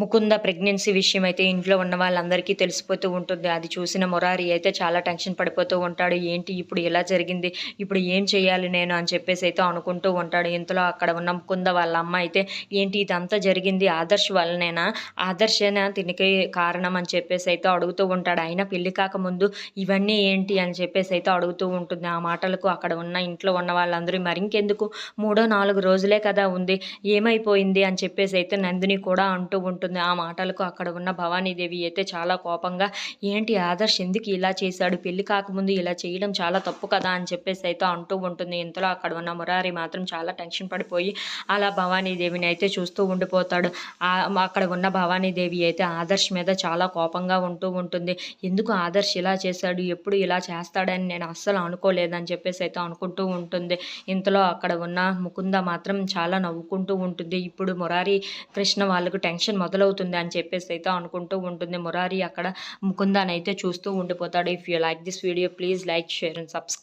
Mukunda pregnancy విషయం అయితే ఇంట్లో ఉన్న వాళ్ళందరికీ తెలిసిపోతూ ఉంటుంది. అది చూసిన మురారి అయితే చాలా టెన్షన్ పడిపోతూ ఉంటాడు. ఏంటి ఇప్పుడు ఇలా జరిగింది? ఇప్పుడు ఏం చేయాలి నేను అని చెప్పేసి అయితే అనుకుంటూ ఉంటాడు. ఇంతలో అక్కడ ఉన్న ముకుంద వాళ్ళ అమ్మ అయితే ఏంటి ఇదంతా జరిగింది ఆదర్శ్ వల్లనేనా? ఆదర్శేనా దీనికి కారణం అని చెప్పేసి అయితే అడుగుతూ ఉంటాడు. అయినా పెళ్లి కాకముందు ఇవన్నీ ఏంటి అని చెప్పేసి అయితే అడుగుతూ ఉంటుంది. ఆ మాటలకు అక్కడ ఉన్న ఇంట్లో ఉన్న వాళ్ళందరూ మరింకెందుకు 3-4 రోజులే కదా ఉంది. ఏమైపోయింది అని చెప్పేసి అయితే నందిని కూడా అంటూ ఉంటుంది. ఆ మాటలకు అక్కడ ఉన్న భవానీదేవి అయితే చాలా కోపంగా ఏంటి ఆదర్శ్ ఎందుకు ఇలా చేశాడు? పెళ్లి కాకముందు ఇలా చేయడం చాలా తప్పు కదా అని చెప్పేసి అయితే అంటూ ఉంటుంది. ఇంతలో అక్కడ ఉన్న మురారి మాత్రం చాలా టెన్షన్ పడిపోయి అలా భవానీదేవిని అయితే చూస్తూ ఉండిపోతాడు. అక్కడ ఉన్న భవానీదేవి అయితే ఆదర్శ్ మీద చాలా కోపంగా ఉంటూ ఉంటుంది. ఎందుకు ఆదర్శ్ ఇలా చేశాడు? ఎప్పుడు ఇలా చేస్తాడని నేను అస్సలు అనుకోలేదని చెప్పేసి అయితే అనుకుంటూ ఉంటుంది. ఇంతలో అక్కడ ఉన్న ముకుంద మాత్రం చాలా నవ్వుకుంటూ ఉంటుంది. ఇప్పుడు మురారి కృష్ణ వాళ్ళకు టెన్షన్ మొదలవుతుంది అని చెప్పేసి అయితే అనుకుంటూ ఉంటుంది. మురారి అక్కడ ముకుందానైతే చూస్తూ ఉండిపోతాడు. If you like this video please like, share and subscribe.